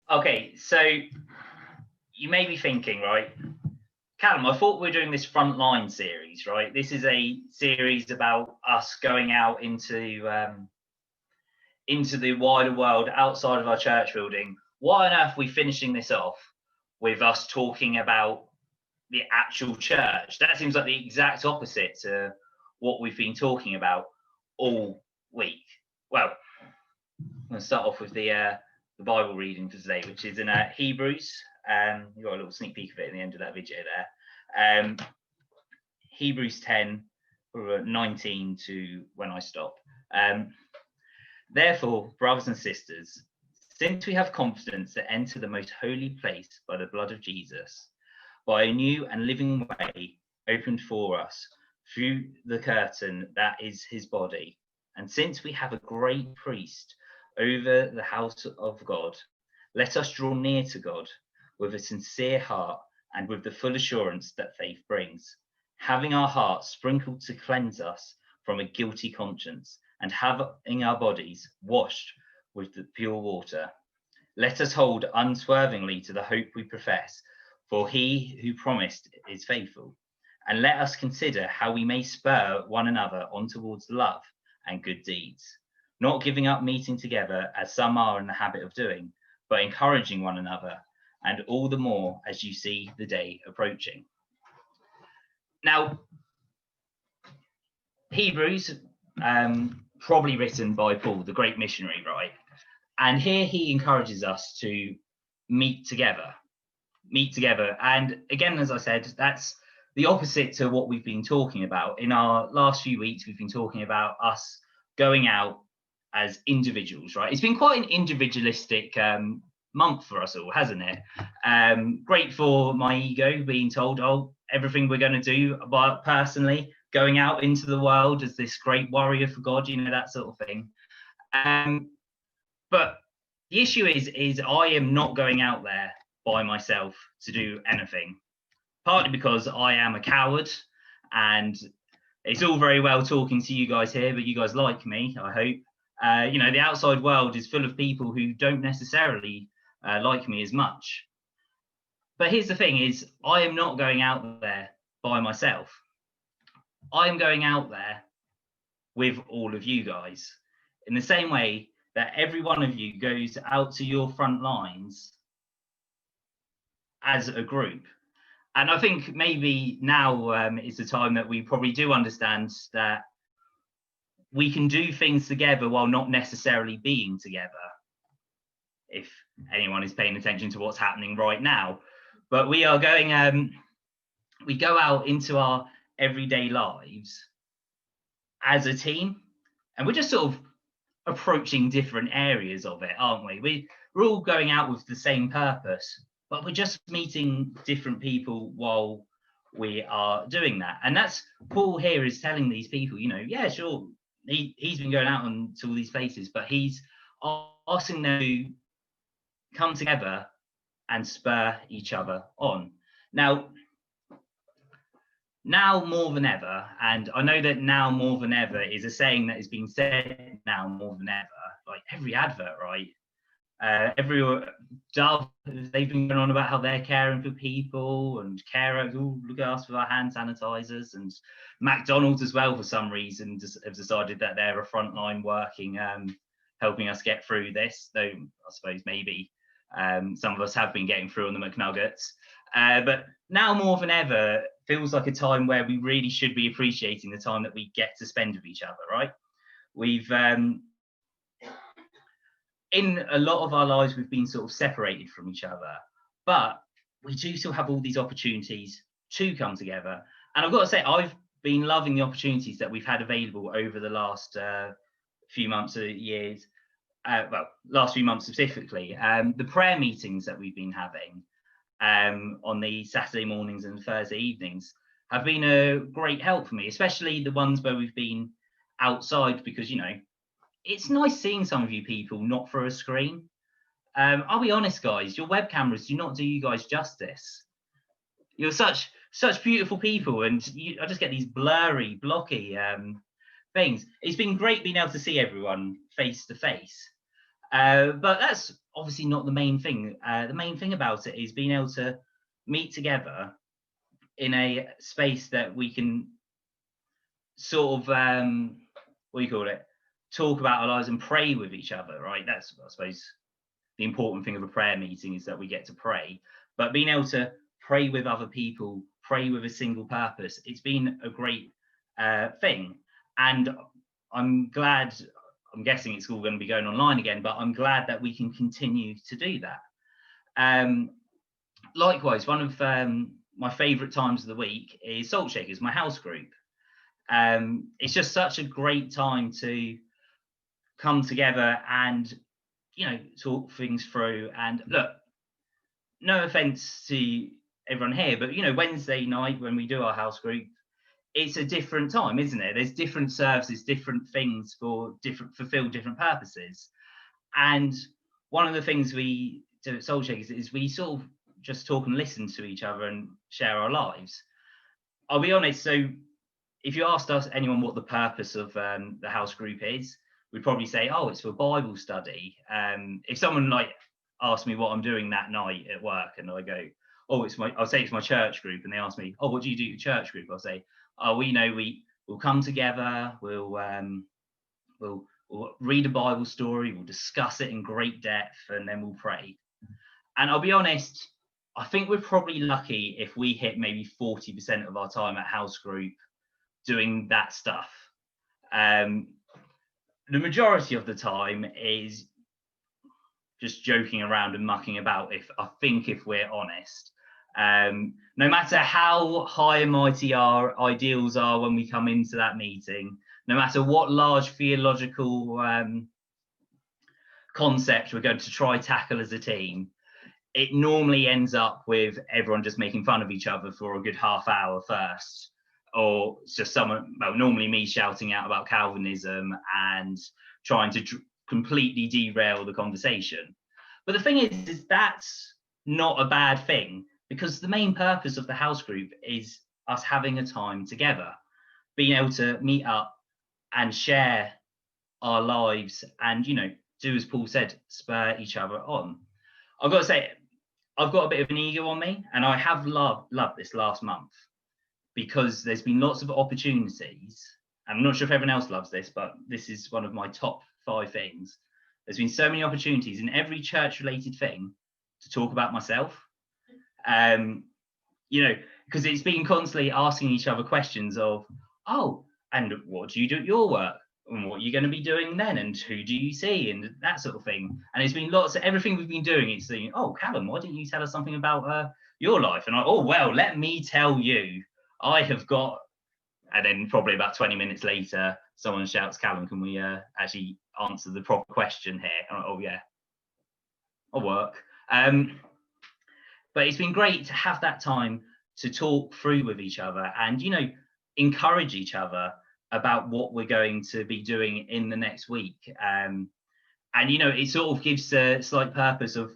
Okay, so you may be thinking, right, Callum, I thought we were doing this frontline series, right? This is a series about us going out into the wider world outside of our church building. Why on earth are we finishing this off with us talking about the actual church? That seems like the exact opposite to what we've been talking about all week. Well, I'm going to start off with the Bible reading for today, which is in Hebrews. You got a little sneak peek of it in the end of that video there. Hebrews 10, 19 to when I stop. Therefore, brothers and sisters, since we have confidence to enter the most holy place by the blood of Jesus, by a new and living way opened for us through the curtain that is his body, and since we have a great priest over the house of God, let us draw near to God with a sincere heart and with the full assurance that faith brings, having our hearts sprinkled to cleanse us from a guilty conscience, and having our bodies washed with the pure water. Let us hold unswervingly to the hope we profess, for he who promised is faithful. And let us consider how we may spur one another on towards love and good deeds, not giving up meeting together as some are in the habit of doing, but encouraging one another, and all the more as you see the day approaching. Now, Hebrews, probably written by Paul, the great missionary, right? And here he encourages us to meet together. And again, as I said, that's the opposite to what we've been talking about. In our last few weeks, we've been talking about us going out as individuals, right? It's been quite an individualistic month for us all, hasn't it? Great for my ego being told, oh, everything we're going to do about personally, going out into the world as this great warrior for God, that sort of thing. But the issue is I am not going out there by myself to do anything, partly because I am a coward, and it's all very well talking to you guys here, but you guys like me, I hope. The outside world is full of people who don't necessarily like me as much. But here's the thing is, I am not going out there by myself. I am going out there with all of you guys, in the same way that every one of you goes out to your front lines as a group. And I think maybe now is the time that we probably do understand that we can do things together while not necessarily being together, if anyone is paying attention to what's happening right now. But we are going, we go out into our everyday lives as a team, and we're just sort of approaching different areas of it, aren't we? We're all going out with the same purpose, but we're just meeting different people while we are doing that. And that's Paul here is telling these people, yeah, sure, he's been going out to all these places, but he's asking them to come together and spur each other on. Now more than ever, and I know that now more than ever is a saying that is being said now more than ever, like every advert, right? Every Dove, they've been going on about how they're caring for people, and carers, look at us with our hand sanitizers, and McDonald's as well, for some reason, have decided that they're a frontline working, helping us get through this, though I suppose maybe some of us have been getting through on the McNuggets. But now more than ever, feels like a time where we really should be appreciating the time that we get to spend with each other, right? We've in a lot of our lives, we've been sort of separated from each other, but we do still have all these opportunities to come together. And I've got to say, I've been loving the opportunities that we've had available over the last few months or years. Last few months specifically, the prayer meetings that we've been having on the Saturday mornings and Thursday evenings have been a great help for me, especially the ones where we've been outside, because it's nice seeing some of you people not through a screen. I'll be honest, guys, your web cameras do not do you guys justice. You're such beautiful people, and I just get these blurry, blocky things. It's been great being able to see everyone face to face. But that's obviously not the main thing. The main thing about it is being able to meet together in a space that we can sort of what do you call it? Talk about our lives and pray with each other, right? That's, I suppose, the important thing of a prayer meeting, is that we get to pray. But being able to pray with other people, pray with a single purpose, it's been a great thing. And I'm glad, I'm guessing it's all going to be going online again, but I'm glad that we can continue to do that. Likewise, one of my favourite times of the week is Salt Shakers, my house group. It's just such a great time to come together and, talk things through. And look, no offense to everyone here, but Wednesday night when we do our house group, it's a different time, isn't it? There's different services, different things fulfill different purposes. And one of the things we do at Soul Shakers is we sort of just talk and listen to each other and share our lives. I'll be honest, so if you asked anyone what the purpose of the house group is, we'd probably say, oh, it's for Bible study. If someone asked me what I'm doing that night at work, and I go, oh, I'll say it's my church group, and they ask me, oh, what do you do at church group? I'll say, oh, we'll come together, we'll read a Bible story, we'll discuss it in great depth, and then we'll pray. And I'll be honest, I think we're probably lucky if we hit maybe 40% of our time at house group doing that stuff. The majority of the time is just joking around and mucking about, if we're honest. No matter how high and mighty our ideals are when we come into that meeting, no matter what large theological concept we're going to try tackle as a team, it normally ends up with everyone just making fun of each other for a good half hour first, or it's just normally me shouting out about Calvinism and trying to completely derail the conversation. But the thing is that's not a bad thing, because the main purpose of the house group is us having a time together, being able to meet up and share our lives and, do as Paul said, spur each other on. I've got to say, I've got a bit of an ego on me, and I have loved this last month, because there's been lots of opportunities. I'm not sure if everyone else loves this, but this is one of my top 5 things. There's been so many opportunities in every church-related thing to talk about myself. Because it's been constantly asking each other questions of, oh, and what do you do at your work? And what are you going to be doing then? And who do you see? And that sort of thing. And it's been lots of everything we've been doing. It's saying, oh, Callum, why didn't you tell us something about your life? And let me tell you, I have got, and then probably about 20 minutes later, someone shouts, Callum, can we actually answer the proper question here? And oh yeah, I'll work. But it's been great to have that time to talk through with each other and, encourage each other about what we're going to be doing in the next week. And, it sort of gives a slight purpose of,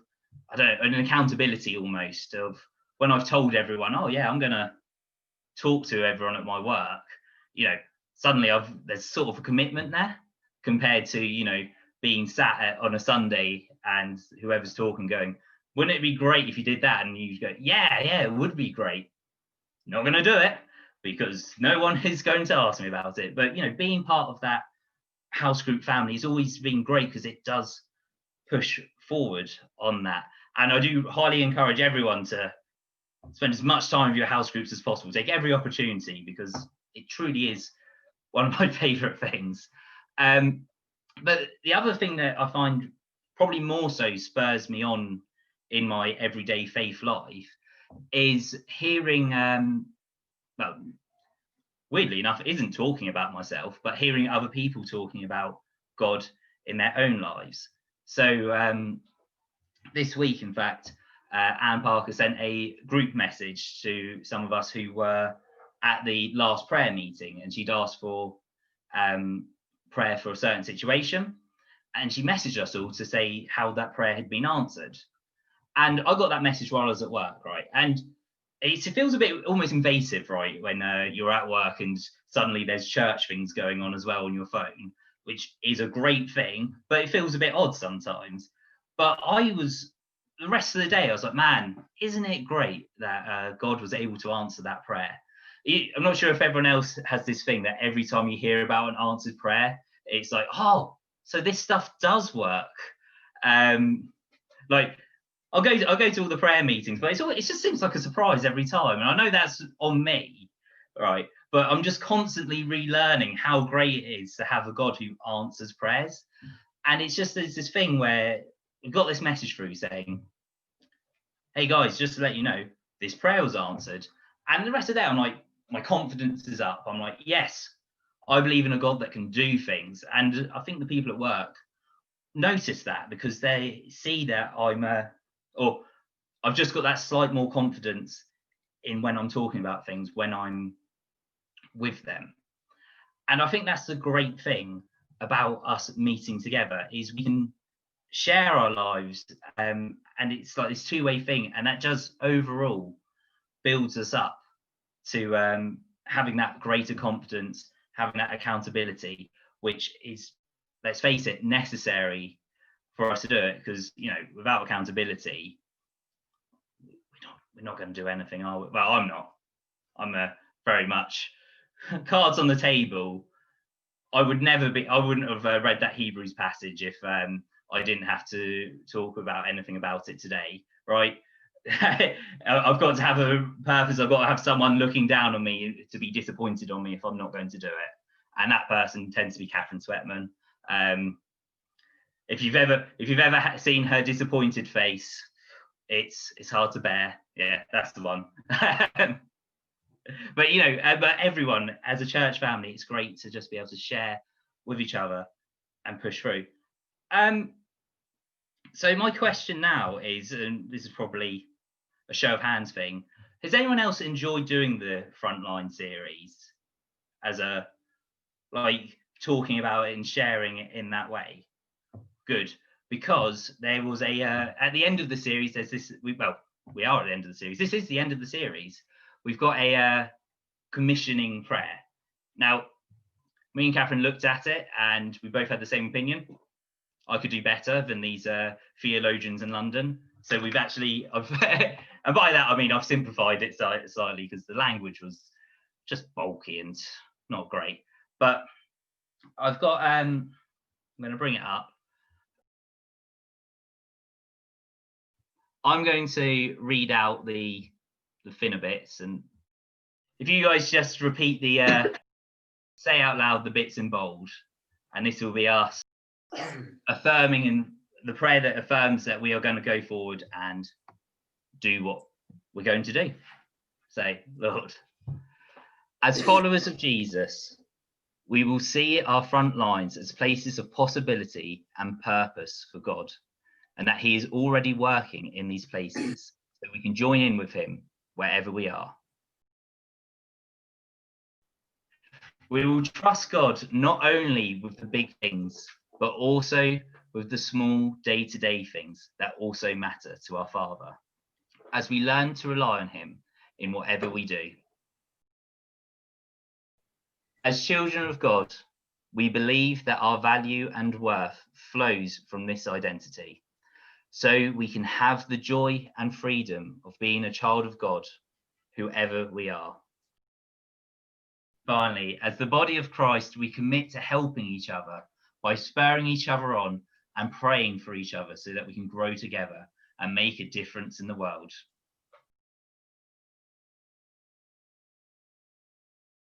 I don't know, an accountability almost of when I've told everyone, oh yeah, I'm going to talk to everyone at my work, suddenly there's sort of a commitment there compared to, being sat on a Sunday and whoever's talking going, wouldn't it be great if you did that? And you go, yeah, it would be great. Not going to do it because no one is going to ask me about it. But, being part of that house group family has always been great because it does push forward on that. And I do highly encourage everyone to spend as much time with your house groups as possible. Take every opportunity because it truly is one of my favourite things. But the other thing that I find probably more so spurs me on in my everyday faith life is hearing, weirdly enough, it isn't talking about myself, but hearing other people talking about God in their own lives. So this week, in fact, Anne Parker sent a group message to some of us who were at the last prayer meeting, and she'd asked for prayer for a certain situation, and she messaged us all to say how that prayer had been answered. And I got that message while I was at work, right? And it feels a bit almost invasive, right, when you're at work and suddenly there's church things going on as well on your phone, which is a great thing, but it feels a bit odd sometimes. But the rest of the day, I was like, man, isn't it great that God was able to answer that prayer? I'm not sure if everyone else has this thing that every time you hear about an answered prayer, it's like, oh, so this stuff does work. Like I'll go to all the prayer meetings, but it just seems like a surprise every time. And I know that's on me, right? But I'm just constantly relearning how great it is to have a God who answers prayers. And it's just there's this thing where we've got this message through saying, hey guys, just to let you know, this prayer was answered. And the rest of the day, I'm like, my confidence is up. I'm like, yes, I believe in a God that can do things. And I think the people at work notice that because they see that I've just got that slight more confidence in when I'm talking about things when I'm with them. And I think that's the great thing about us meeting together is we can share our lives, and it's like this two-way thing, and that just overall builds us up to having that greater confidence, having that accountability, which is, let's face it, necessary for us to do it, because without accountability we're not going to do anything, are we? Well, I'm not. I'm very much cards on the table. I wouldn't have read that Hebrews passage if I didn't have to talk about anything about it today, right? I've got to have a purpose. I've got to have someone looking down on me to be disappointed on me if I'm not going to do it. And that person tends to be Catherine Sweatman. If you've ever seen her disappointed face, it's hard to bear. Yeah, that's the one. But but everyone as a church family, it's great to just be able to share with each other and push through. So my question now is, and this is probably a show of hands thing, has anyone else enjoyed doing the Frontline series as a talking about it and sharing it in that way? Good, because there was at the end of the series, there's this. We are at the end of the series. This is the end of the series. We've got a commissioning prayer. Now, me and Catherine looked at it and we both had the same opinion. I could do better than these theologians in London. So we've actually, and by that I mean I've simplified it slightly because the language was just bulky and not great. But I've got, I'm going to bring it up. I'm going to read out the thinner bits, and if you guys just repeat the say out loud the bits in bold, and this will be us affirming in the prayer that affirms that we are going to go forward and do what we're going to do. Say, Lord, as followers of Jesus, we will see our front lines as places of possibility and purpose for God, and that he is already working in these places so we can join in with him wherever we are. We will trust God not only with the big things, but also with the small day-to-day things that also matter to our Father, as we learn to rely on him in whatever we do. As children of God, we believe that our value and worth flows from this identity, so we can have the joy and freedom of being a child of God, whoever we are. Finally, as the body of Christ, we commit to helping each other by spurring each other on and praying for each other so that we can grow together and make a difference in the world.